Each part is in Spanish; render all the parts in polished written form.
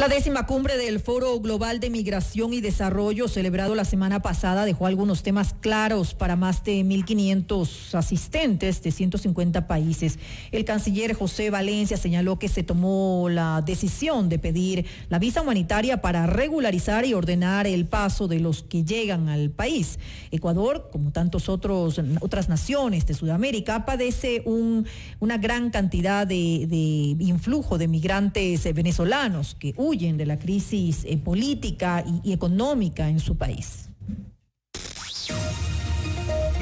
La 10ª cumbre del Foro Global de Migración y Desarrollo, celebrado la semana pasada, dejó algunos temas claros para más de 1.500 asistentes de 150 países. El canciller José Valencia señaló que se tomó la decisión de pedir la visa humanitaria para regularizar y ordenar el paso de los que llegan al país. Ecuador, como tantas otras naciones de Sudamérica, padece una gran cantidad de influjo de migrantes venezolanos que huyen de la crisis política y económica en su país.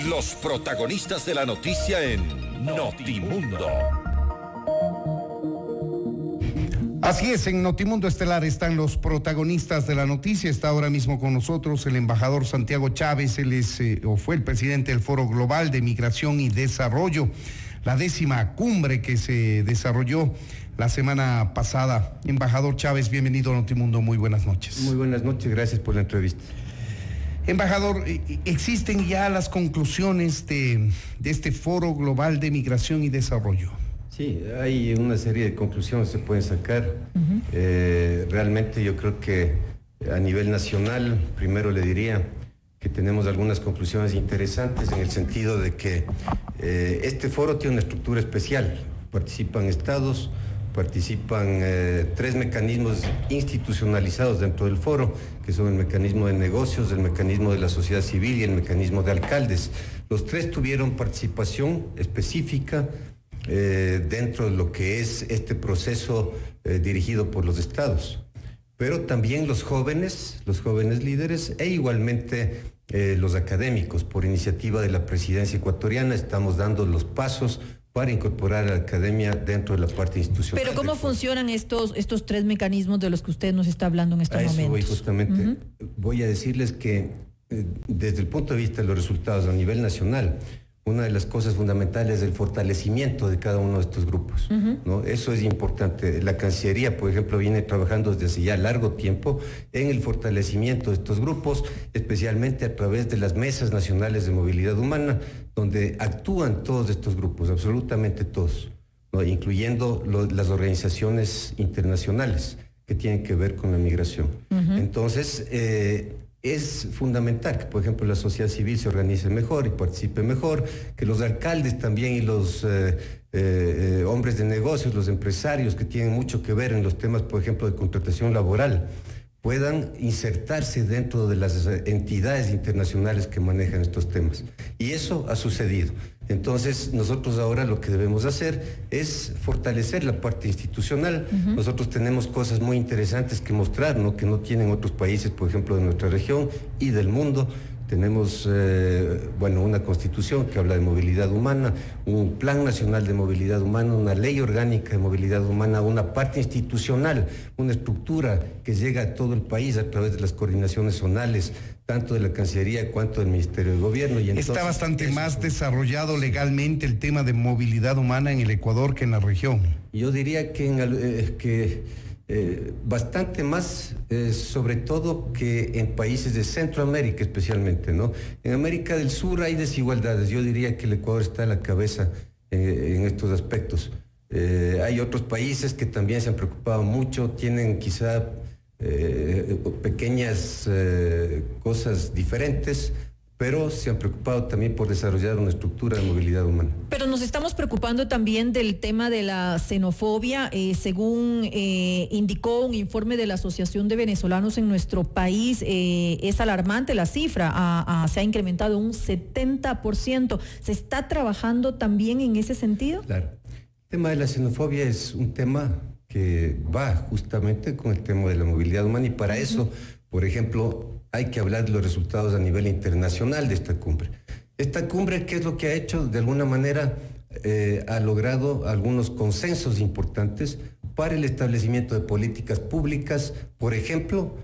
Los protagonistas de la noticia en Notimundo. Así es, en Notimundo Estelar están los protagonistas de la noticia. Está ahora mismo con nosotros el embajador Santiago Chávez. Él es o fue el presidente del Foro Global de Migración y Desarrollo, la 10ª cumbre que se desarrolló la semana pasada. Embajador Chávez, bienvenido a Notimundo, muy buenas noches. Muy buenas noches, gracias por la entrevista. Embajador, ¿existen ya las conclusiones de este Foro Global de Migración y Desarrollo? Sí, hay una serie de conclusiones que se pueden sacar. Realmente yo creo que a nivel nacional, primero le diría que tenemos algunas conclusiones interesantes en el sentido de que este foro tiene una estructura especial. Participan estados, participan 3 mecanismos institucionalizados dentro del foro, que son el mecanismo de negocios, el mecanismo de la sociedad civil y el mecanismo de alcaldes. Los 3 tuvieron participación específica dentro de lo que es este proceso dirigido por los estados. Pero también los jóvenes líderes e igualmente los académicos. Por iniciativa de la presidencia ecuatoriana estamos dando los pasos para incorporar a la academia dentro de la parte institucional. Pero ¿cómo funcionan estos 3 mecanismos de los que usted nos está hablando en estos momentos? Voy justamente. Voy a decirles que desde el punto de vista de los resultados a nivel nacional, una de las cosas fundamentales es el fortalecimiento de cada uno de estos grupos, ¿no? Eso es importante. La Cancillería, por ejemplo, viene trabajando desde hace ya largo tiempo en el fortalecimiento de estos grupos, especialmente a través de las mesas nacionales de movilidad humana, donde actúan todos estos grupos, absolutamente todos, ¿no? Incluyendo las organizaciones internacionales que tienen que ver con la migración. Entonces, es fundamental que, por ejemplo, la sociedad civil se organice mejor y participe mejor, que los alcaldes también y los hombres de negocios, los empresarios que tienen mucho que ver en los temas, por ejemplo, de contratación laboral, puedan insertarse dentro de las entidades internacionales que manejan estos temas. Y eso ha sucedido. Entonces, nosotros ahora lo que debemos hacer es fortalecer la parte institucional. Nosotros tenemos cosas muy interesantes que mostrar, ¿no? Que no tienen otros países, por ejemplo, de nuestra región y del mundo. Tenemos, una constitución que habla de movilidad humana, un plan nacional de movilidad humana, una ley orgánica de movilidad humana, una parte institucional, una estructura que llega a todo el país a través de las coordinaciones zonales, tanto de la Cancillería cuanto del Ministerio de Gobierno. Y entonces, está bastante más desarrollado legalmente el tema de movilidad humana en el Ecuador que en la región. Yo diría que bastante más, sobre todo que en países de Centroamérica especialmente, ¿no? En América del Sur hay desigualdades. Yo diría que el Ecuador está a la cabeza en estos aspectos. Hay otros países que también se han preocupado mucho, tienen quizá pequeñas cosas diferentes, pero se han preocupado también por desarrollar una estructura de movilidad humana. Pero nos estamos preocupando también del tema de la xenofobia. Según indicó un informe de la Asociación de Venezolanos en nuestro país, es alarmante la cifra, se ha incrementado un 70%. ¿Se está trabajando también en ese sentido? Claro. El tema de la xenofobia es un tema que va justamente con el tema de la movilidad humana y para eso, por ejemplo, hay que hablar de los resultados a nivel internacional de esta cumbre. Esta cumbre, ¿qué es lo que ha hecho? De alguna manera ha logrado algunos consensos importantes para el establecimiento de políticas públicas, por ejemplo,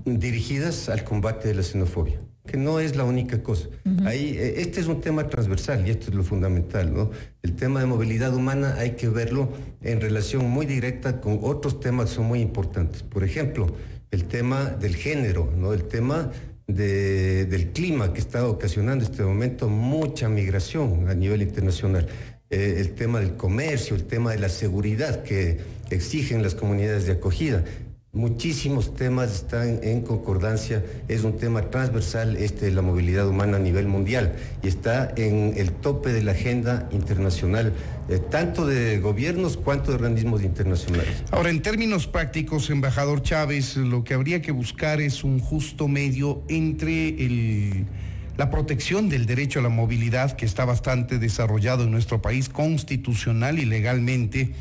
dirigidas al combate de la xenofobia, que no es la única cosa. Este es un tema transversal y esto es lo fundamental, ¿no? El tema de movilidad humana hay que verlo en relación muy directa con otros temas que son muy importantes. Por ejemplo, el tema del género, ¿no? El tema del clima que está ocasionando en este momento mucha migración a nivel internacional. El tema del comercio, el tema de la seguridad que exigen las comunidades de acogida. Muchísimos temas están en concordancia, es un tema transversal la movilidad humana a nivel mundial y está en el tope de la agenda internacional, tanto de gobiernos cuanto de organismos internacionales. Ahora, en términos prácticos, embajador Chávez, lo que habría que buscar es un justo medio entre la protección del derecho a la movilidad, que está bastante desarrollado en nuestro país constitucional y legalmente,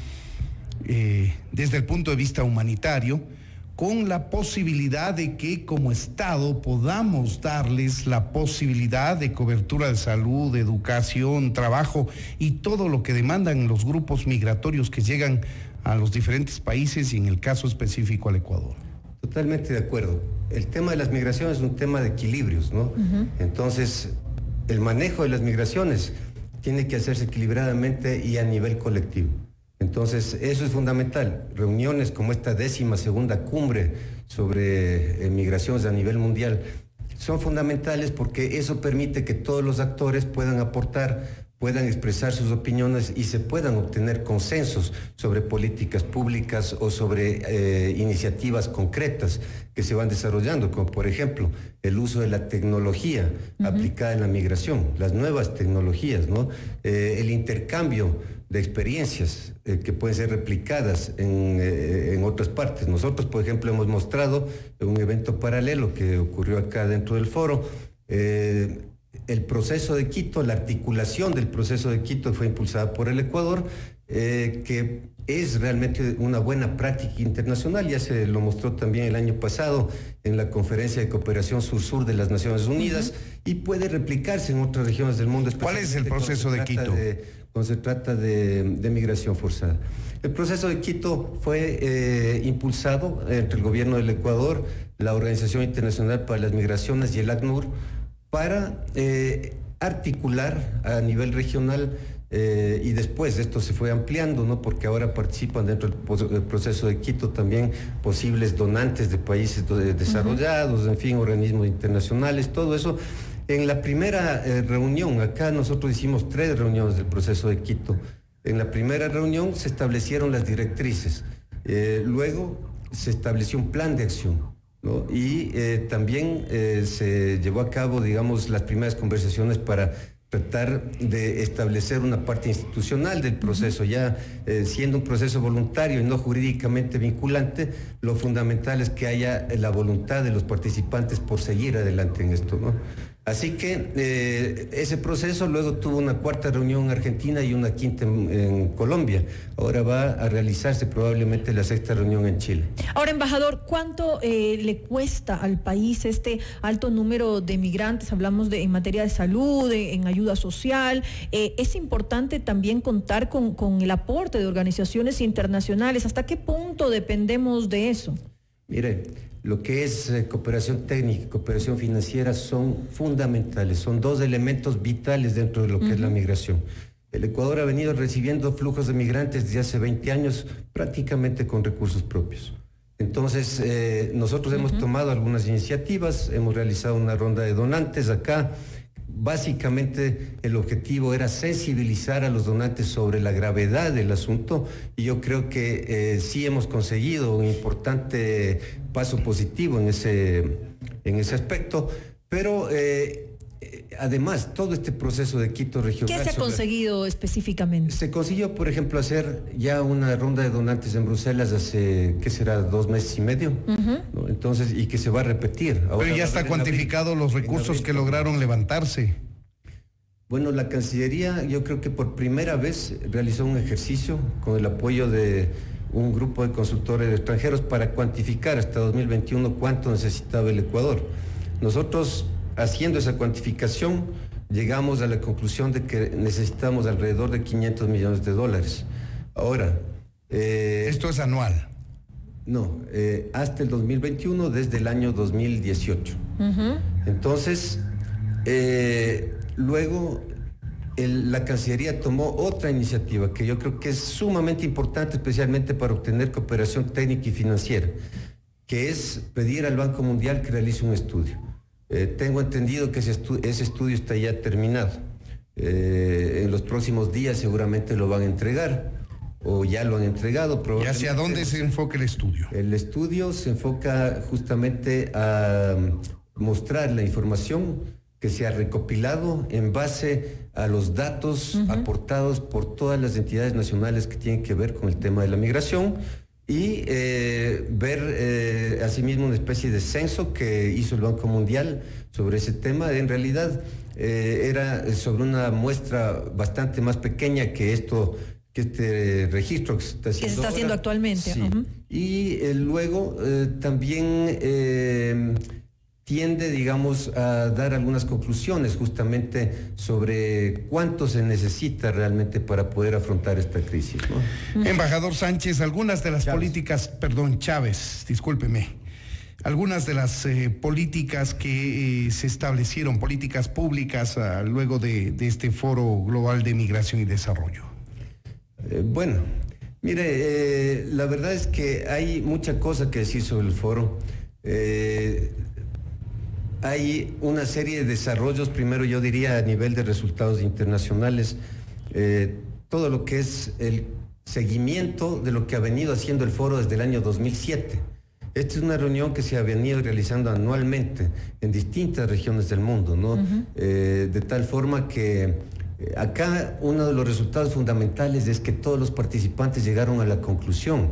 desde el punto de vista humanitario, con la posibilidad de que como Estado podamos darles la posibilidad de cobertura de salud, de educación, trabajo y todo lo que demandan los grupos migratorios que llegan a los diferentes países y en el caso específico al Ecuador. Totalmente de acuerdo. El tema de las migraciones es un tema de equilibrios, ¿no? Entonces, el manejo de las migraciones tiene que hacerse equilibradamente y a nivel colectivo. Entonces, eso es fundamental. Reuniones como esta 12ª cumbre sobre migraciones a nivel mundial son fundamentales porque eso permite que todos los actores puedan aportar, puedan expresar sus opiniones y se puedan obtener consensos sobre políticas públicas o sobre iniciativas concretas que se van desarrollando, como por ejemplo el uso de la tecnología aplicada en la migración, las nuevas tecnologías, ¿no? El intercambio de experiencias que pueden ser replicadas en otras partes. Nosotros, por ejemplo, hemos mostrado en un evento paralelo que ocurrió acá dentro del foro, el proceso de Quito, la articulación del proceso de Quito fue impulsada por el Ecuador, que es realmente una buena práctica internacional. Ya se lo mostró también el año pasado en la Conferencia de Cooperación Sur-Sur de las Naciones Unidas y puede replicarse en otras regiones del mundo. ¿Cuál es el proceso de Quito? Cuando se trata de migración forzada. El proceso de Quito fue impulsado entre el gobierno del Ecuador, la Organización Internacional para las Migraciones y el ACNUR para articular a nivel regional y después esto se fue ampliando, ¿no? Porque ahora participan dentro del proceso de Quito también posibles donantes de países desarrollados, en fin, organismos internacionales, todo eso. En la primera reunión, acá nosotros hicimos 3 reuniones del proceso de Quito. En la primera reunión se establecieron las directrices, luego se estableció un plan de acción, ¿no? Y también se llevó a cabo, digamos, las primeras conversaciones para tratar de establecer una parte institucional del proceso, ya siendo un proceso voluntario y no jurídicamente vinculante, lo fundamental es que haya la voluntad de los participantes por seguir adelante en esto, ¿no? Así que ese proceso luego tuvo una 4ª reunión en Argentina y una 5ª en Colombia. Ahora va a realizarse probablemente la 6ª reunión en Chile. Ahora, embajador, ¿cuánto le cuesta al país este alto número de migrantes? Hablamos en materia de salud, en ayuda social. Es importante también contar con el aporte de organizaciones internacionales. ¿Hasta qué punto dependemos de eso? Mire, lo que es cooperación técnica y cooperación financiera son fundamentales, son 2 elementos vitales dentro de lo que es la migración. El Ecuador ha venido recibiendo flujos de migrantes desde hace 20 años prácticamente con recursos propios. Entonces, nosotros hemos tomado algunas iniciativas, hemos realizado una ronda de donantes acá. Básicamente el objetivo era sensibilizar a los donantes sobre la gravedad del asunto y yo creo que sí hemos conseguido un importante paso positivo en ese aspecto, pero además todo este proceso de Quito regional... ¿Qué se ha conseguido específicamente? Se consiguió, por ejemplo, hacer ya una ronda de donantes en Bruselas hace, ¿qué será?, 2 meses y medio, ¿no? Entonces, y que se va a repetir. Ahora, pero ya está cuantificado los recursos que lograron levantarse. Bueno, la Cancillería, yo creo que por primera vez realizó un ejercicio con el apoyo de un grupo de consultores extranjeros para cuantificar hasta 2021 cuánto necesitaba el Ecuador. Nosotros, haciendo esa cuantificación, llegamos a la conclusión de que necesitamos alrededor de $500 millones. Ahora... ¿esto es anual? No, hasta el 2021, desde el año 2018. Entonces, luego la Cancillería tomó otra iniciativa que yo creo que es sumamente importante, especialmente para obtener cooperación técnica y financiera, que es pedir al Banco Mundial que realice un estudio. Tengo entendido que ese estudio está ya terminado. En los próximos días seguramente lo van a entregar. o ya lo han entregado. ¿Y hacia dónde se enfoca el estudio? El estudio se enfoca justamente a mostrar la información que se ha recopilado en base a los datos aportados por todas las entidades nacionales que tienen que ver con el tema de la migración y ver asimismo una especie de censo que hizo el Banco Mundial sobre ese tema. En realidad era sobre una muestra bastante más pequeña que este registro que se está haciendo actualmente. Sí. Y luego también tiende, digamos, a dar algunas conclusiones justamente sobre cuánto se necesita realmente para poder afrontar esta crisis, ¿no? Embajador Sánchez, algunas de las políticas, Chávez, discúlpeme, algunas de las políticas que se establecieron, políticas públicas luego de este Foro Global de Migración y Desarrollo. Bueno, mire, la verdad es que hay mucha cosa que decir sobre el foro. Hay una serie de desarrollos, primero yo diría a nivel de resultados internacionales, todo lo que es el seguimiento de lo que ha venido haciendo el foro desde el año 2007. Esta es una reunión que se ha venido realizando anualmente en distintas regiones del mundo, ¿no? De tal forma que acá uno de los resultados fundamentales es que todos los participantes llegaron a la conclusión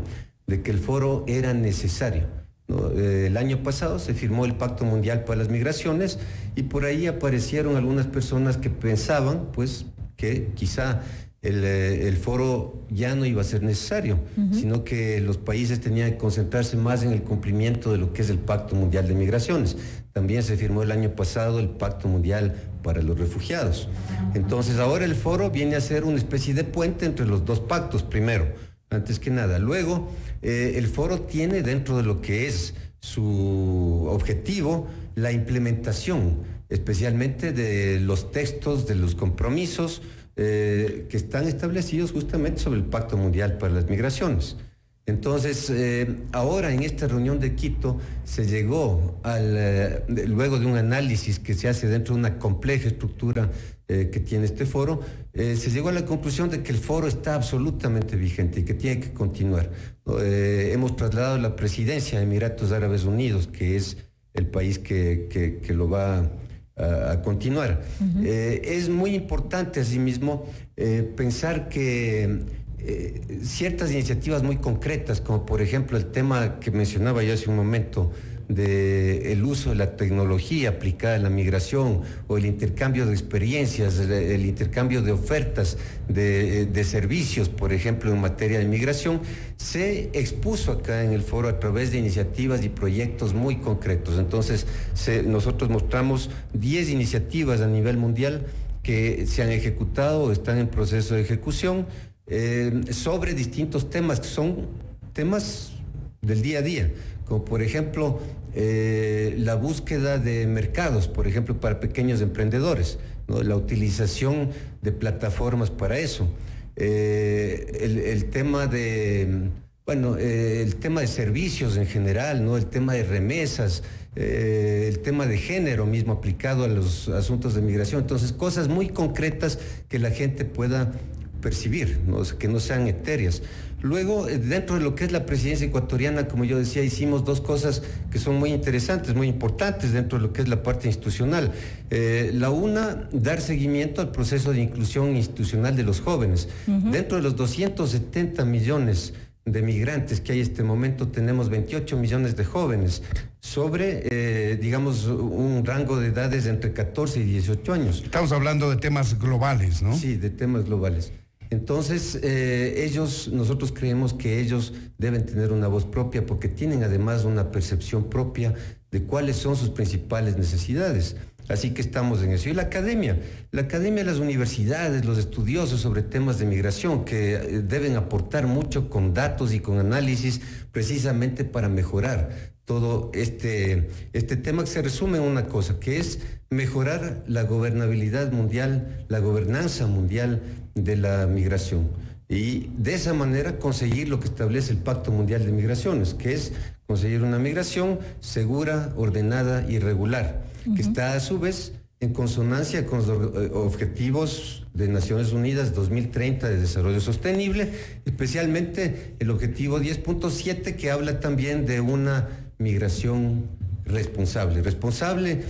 de que el foro era necesario, ¿no? El año pasado se firmó el Pacto Mundial para las Migraciones y por ahí aparecieron algunas personas que pensaban pues que quizá el foro ya no iba a ser necesario, sino que los países tenían que concentrarse más en el cumplimiento de lo que es el Pacto Mundial de Migraciones. También se firmó el año pasado el Pacto Mundial para los Refugiados. Entonces ahora el foro viene a ser una especie de puente entre los dos pactos, primero, antes que nada. Luego, el foro tiene dentro de lo que es su objetivo la implementación, especialmente de los textos, de los compromisos que están establecidos justamente sobre el Pacto Mundial para las Migraciones. Entonces, ahora en esta reunión de Quito se llegó luego de un análisis que se hace dentro de una compleja estructura que tiene este foro, se llegó a la conclusión de que el foro está absolutamente vigente y que tiene que continuar. Hemos trasladado la presidencia a Emiratos Árabes Unidos, que es el país que lo va a continuar. Es muy importante asimismo pensar que ciertas iniciativas muy concretas, como por ejemplo el tema que mencionaba yo hace un momento, del uso de la tecnología aplicada en la migración o el intercambio de experiencias, el intercambio de ofertas de servicios, por ejemplo, en materia de migración, se expuso acá en el foro a través de iniciativas y proyectos muy concretos. Entonces, nosotros mostramos 10 iniciativas a nivel mundial que se han ejecutado o están en proceso de ejecución sobre distintos temas, que son temas del día a día, como por ejemplo la búsqueda de mercados, por ejemplo, para pequeños emprendedores, ¿no? La utilización de plataformas para eso, el tema de, el tema de servicios en general, ¿no? El tema de remesas, el tema de género mismo aplicado a los asuntos de migración. Entonces, cosas muy concretas que la gente pueda percibir, ¿no? Que no sean etéreas. Luego, dentro de lo que es la presidencia ecuatoriana, como yo decía, hicimos dos cosas que son muy interesantes, muy importantes dentro de lo que es la parte institucional. La una, dar seguimiento al proceso de inclusión institucional de los jóvenes. Dentro de los 270 millones de migrantes que hay en este momento, tenemos 28 millones de jóvenes sobre, digamos, un rango de edades entre 14 y 18 años. Estamos hablando de temas globales, ¿no? Sí, de temas globales. Entonces, nosotros creemos que ellos deben tener una voz propia porque tienen además una percepción propia de cuáles son sus principales necesidades. Así que estamos en eso. Y la academia, las universidades, los estudiosos sobre temas de migración que deben aportar mucho con datos y con análisis precisamente para mejorar todo este tema que se resume en una cosa, que es mejorar la gobernabilidad mundial, la gobernanza mundial de la migración. Y de esa manera conseguir lo que establece el Pacto Mundial de Migraciones, que es conseguir una migración segura, ordenada y regular, que está a su vez en consonancia con los objetivos de Naciones Unidas 2030 de Desarrollo Sostenible, especialmente el objetivo 10.7, que habla también de una migración responsable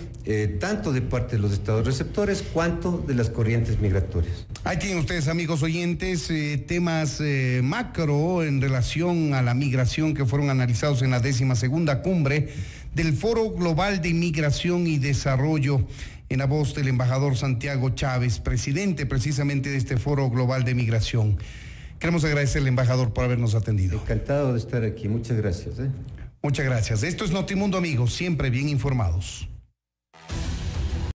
tanto de parte de los estados receptores cuanto de las corrientes migratorias. Ahí tienen ustedes, amigos oyentes, temas macro en relación a la migración que fueron analizados en la 12ª cumbre del Foro Global de Migración y Desarrollo, en la voz del embajador Santiago Chávez, presidente precisamente de este Foro Global de Migración. Queremos agradecerle, embajador, por habernos atendido. Encantado de estar aquí, muchas gracias. Muchas gracias. Esto es Notimundo, amigos, siempre bien informados.